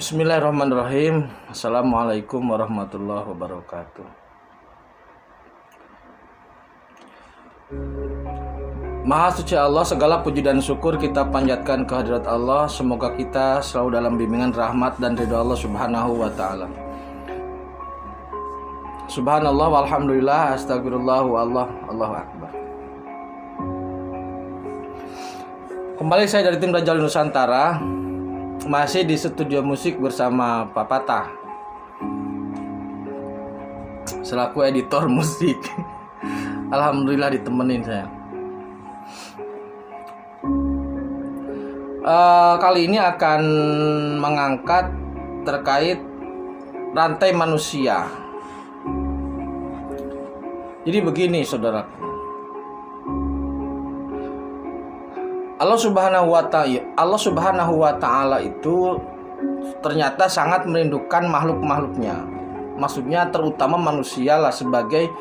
Bismillahirrahmanirrahim. Assalamualaikum warahmatullahi wabarakatuh. Maha suci Allah, segala puji dan syukur kita panjatkan kehadirat Allah. Semoga kita selalu dalam bimbingan rahmat dan ridha Allah subhanahu wa ta'ala. Subhanallah walhamdulillah, astagfirullah wallah, Allahu akbar. Kembali saya dari tim Raja Nusantara, masih di studio musik bersama Pak Patah selaku editor musik. Alhamdulillah ditemenin saya. Kali ini akan mengangkat terkait rantai manusia. Jadi begini saudaraku, Allah Subhanahu wa ta'ala itu ternyata sangat merindukan makhluk-makhluknya. Maksudnya terutama manusia lah sebagai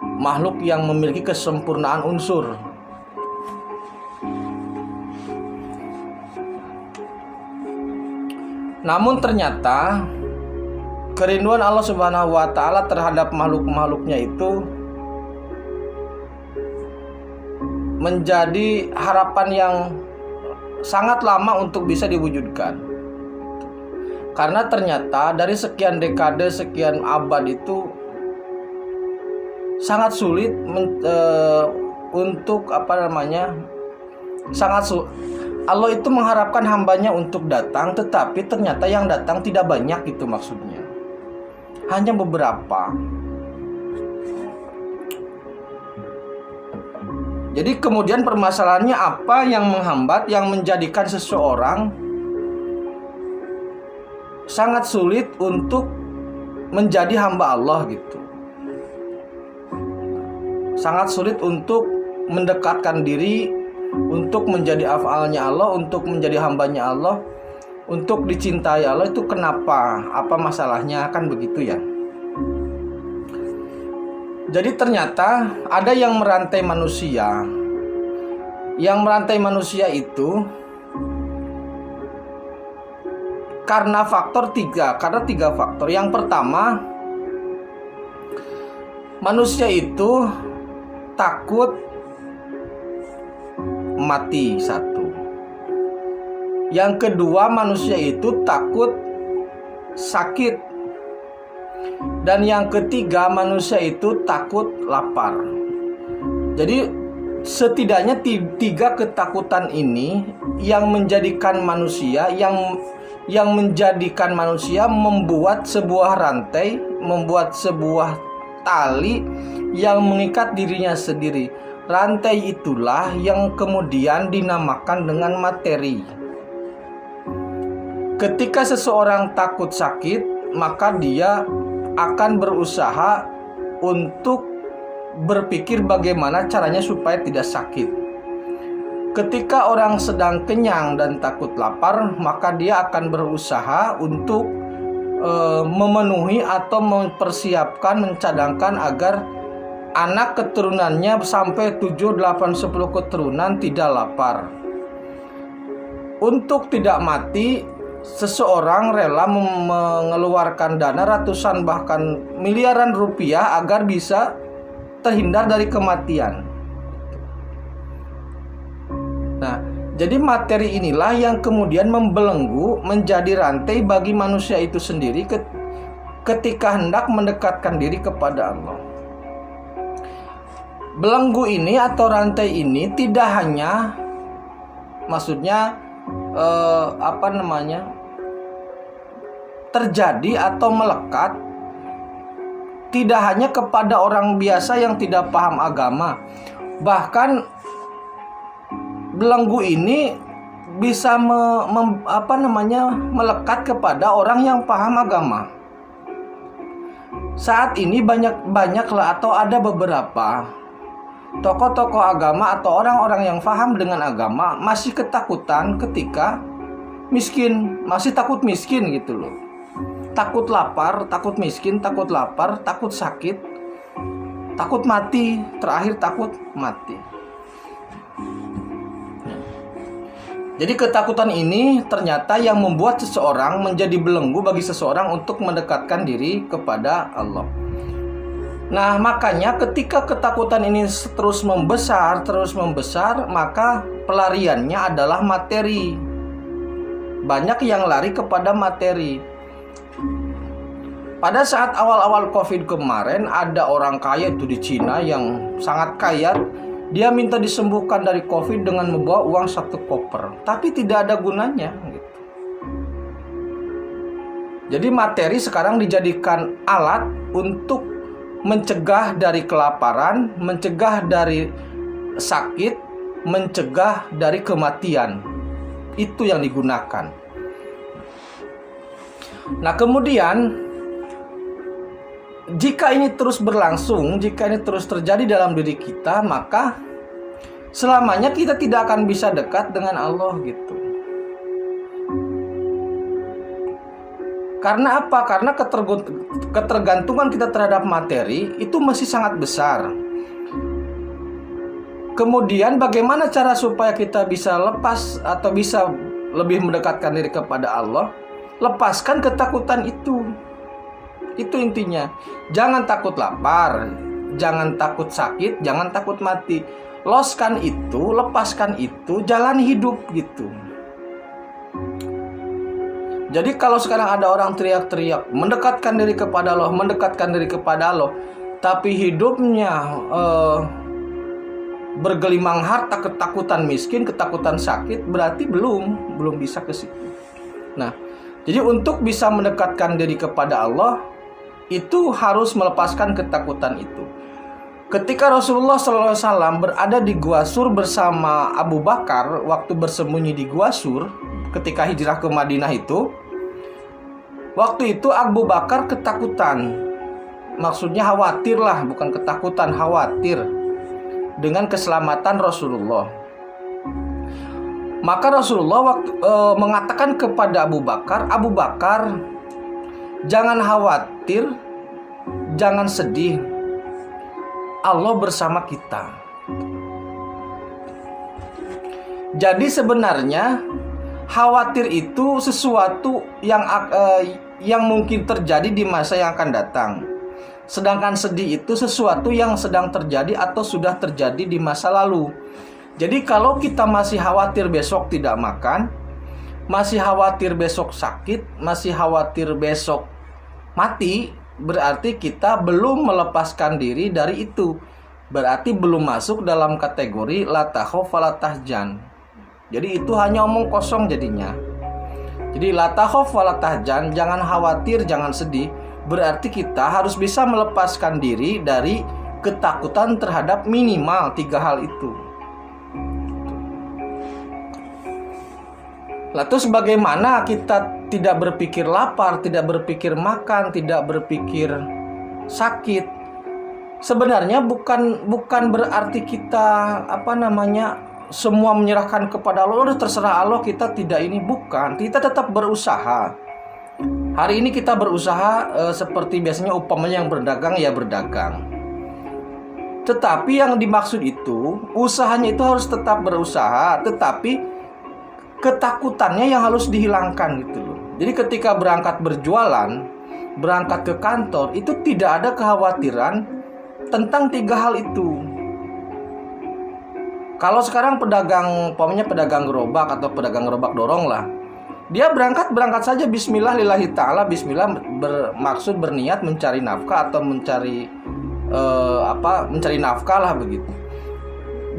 makhluk yang memiliki kesempurnaan unsur. Namun ternyata kerinduan Allah Subhanahu wa ta'ala terhadap makhluk-makhluknya itu menjadi harapan yang sangat lama untuk bisa diwujudkan. Karena ternyata dari sekian dekade, sekian abad itu sangat sulit untuk Allah itu mengharapkan hambanya untuk datang, tetapi ternyata yang datang tidak banyak gitu maksudnya. Hanya beberapa. Jadi kemudian permasalahannya apa yang menghambat, yang menjadikan seseorang sangat sulit untuk menjadi hamba Allah gitu. Sangat sulit untuk mendekatkan diri, untuk menjadi afalnya Allah, untuk menjadi hambanya Allah, untuk dicintai Allah. Itu kenapa? Apa masalahnya? Kan begitu ya. Jadi ternyata ada yang merantai manusia. Yang merantai manusia itu karena tiga faktor. Yang pertama, manusia itu takut mati, satu. Yang kedua, manusia itu takut sakit. Dan yang ketiga, manusia itu takut lapar. Jadi setidaknya tiga ketakutan ini yang menjadikan manusia membuat sebuah rantai, membuat sebuah tali yang mengikat dirinya sendiri. Rantai itulah yang kemudian dinamakan dengan materi. Ketika seseorang takut sakit, maka dia akan berusaha untuk berpikir bagaimana caranya supaya tidak sakit. Ketika orang sedang kenyang dan takut lapar, maka dia akan berusaha untuk memenuhi atau mempersiapkan, mencadangkan agar anak keturunannya sampai 7, 8, 10 keturunan tidak lapar. Untuk tidak mati, seseorang rela mengeluarkan dana ratusan bahkan miliaran rupiah agar bisa terhindar dari kematian. Nah, jadi materi inilah yang kemudian membelenggu menjadi rantai bagi manusia itu sendiri ketika hendak mendekatkan diri kepada Allah. Belenggu ini atau rantai ini tidak hanya terjadi atau melekat tidak hanya kepada orang biasa yang tidak paham agama. Bahkan belenggu ini bisa melekat kepada orang yang paham agama. Saat ini banyaklah atau ada beberapa tokoh-tokoh agama atau orang-orang yang paham dengan agama masih ketakutan ketika miskin, masih takut miskin gitu loh. Takut lapar, takut miskin, takut lapar, takut sakit, takut mati, terakhir takut mati. Jadi ketakutan ini ternyata yang membuat seseorang menjadi belenggu bagi seseorang untuk mendekatkan diri kepada Allah. Nah, makanya ketika ketakutan ini terus membesar, maka pelariannya adalah materi. Banyak yang lari kepada materi. Pada saat awal-awal COVID kemarin, ada orang kaya itu di Cina yang sangat kaya. Dia minta disembuhkan dari COVID dengan membawa uang 1 koper, tapi tidak ada gunanya gitu. Jadi materi sekarang dijadikan alat untuk mencegah dari kelaparan, mencegah dari sakit, mencegah dari kematian. Itu yang digunakan. Nah, kemudian jika ini terus berlangsung, jika ini terus terjadi dalam diri kita, maka selamanya kita tidak akan bisa dekat dengan Allah gitu. Karena apa? Karena ketergantungan kita terhadap materi itu masih sangat besar. Kemudian bagaimana cara supaya kita bisa lepas atau bisa lebih mendekatkan diri kepada Allah? Lepaskan ketakutan itu. Itu intinya. Jangan takut lapar, jangan takut sakit, jangan takut mati. Loskan itu, lepaskan itu, jalan hidup gitu. Jadi kalau sekarang ada orang teriak-teriak mendekatkan diri kepada Allah, mendekatkan diri kepada Allah, tapi hidupnya bergelimang harta, ketakutan miskin, ketakutan sakit, berarti belum bisa ke situ. Nah, jadi untuk bisa mendekatkan diri kepada Allah, itu harus melepaskan ketakutan itu. Ketika Rasulullah SAW berada di Gua Sur bersama Abu Bakar, waktu bersembunyi di Gua Sur, ketika hijrah ke Madinah itu, waktu itu Abu Bakar ketakutan. Maksudnya khawatir lah, bukan ketakutan, khawatir dengan keselamatan Rasulullah. Maka Rasulullah mengatakan kepada Abu Bakar, jangan khawatir, jangan sedih. Allah bersama kita. Jadi sebenarnya khawatir itu sesuatu yang mungkin terjadi di masa yang akan datang. Sedangkan sedih itu sesuatu yang sedang terjadi atau sudah terjadi di masa lalu. Jadi kalau kita masih khawatir besok tidak makan, masih khawatir besok sakit, masih khawatir besok mati, berarti kita belum melepaskan diri dari itu. Berarti belum masuk dalam kategori la takhaf wa la tahzan. Jadi itu hanya omong kosong jadinya. Jadi la takhaf wa la tahzan, jangan khawatir, jangan sedih. Berarti kita harus bisa melepaskan diri dari ketakutan terhadap minimal 3 hal itu. Lalu terus bagaimana kita tidak berpikir lapar, tidak berpikir makan, tidak berpikir sakit? Sebenarnya bukan berarti kita semua menyerahkan kepada Allah, udah terserah Allah, kita tidak, ini bukan. Kita tetap berusaha. Hari ini kita berusaha seperti biasanya umpamanya yang berdagang ya berdagang. Tetapi yang dimaksud itu, usahanya itu harus tetap berusaha, tetapi ketakutannya yang harus dihilangkan gitu loh. Jadi ketika berangkat berjualan, berangkat ke kantor, itu tidak ada kekhawatiran tentang 3 hal itu. Kalau sekarang pedagang gerobak atau pedagang gerobak dorong lah, dia berangkat saja bismillah lillahi ta'ala, bismillah, bermaksud berniat mencari nafkah atau mencari nafkah lah begitu.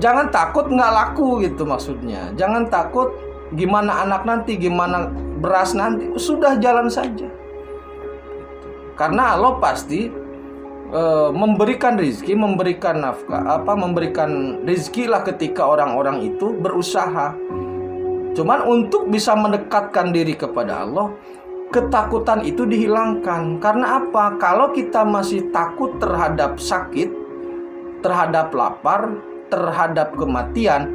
Jangan takut nggak laku gitu maksudnya. Jangan takut gimana anak nanti, gimana beras nanti, sudah jalan saja. Karena Allah pasti memberikan rezeki, memberikan nafkah, memberikan rezeki lah ketika orang-orang itu berusaha. Cuman untuk bisa mendekatkan diri kepada Allah, ketakutan itu dihilangkan. Karena apa? Kalau kita masih takut terhadap sakit, terhadap lapar, terhadap kematian,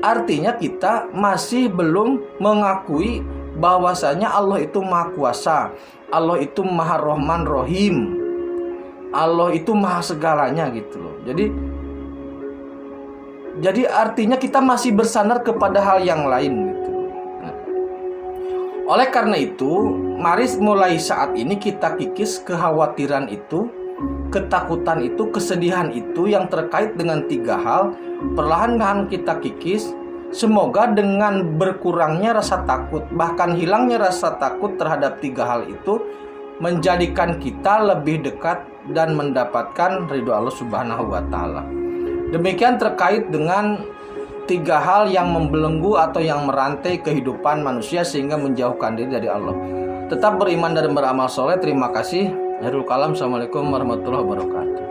artinya kita masih belum mengakui bahwasanya Allah itu Maha Kuasa, Allah itu Maha Rahman Rahim, Allah itu Maha segalanya gitu loh. Jadi artinya kita masih bersandar kepada hal yang lain gitu. Oleh karena itu, mari mulai saat ini kita kikis kekhawatiran itu, ketakutan itu, kesedihan itu yang terkait dengan 3 hal. Perlahan-lahan kita kikis. Semoga dengan berkurangnya rasa takut, bahkan hilangnya rasa takut terhadap 3 hal itu, menjadikan kita lebih dekat dan mendapatkan ridho Allah Subhanahu wa Ta'ala. Demikian terkait dengan 3 hal yang membelenggu atau yang merantai kehidupan manusia sehingga menjauhkan diri dari Allah. Tetap beriman dan beramal soleh. Terima kasih. Akhirul kalam. Assalamualaikum warahmatullahi wabarakatuh.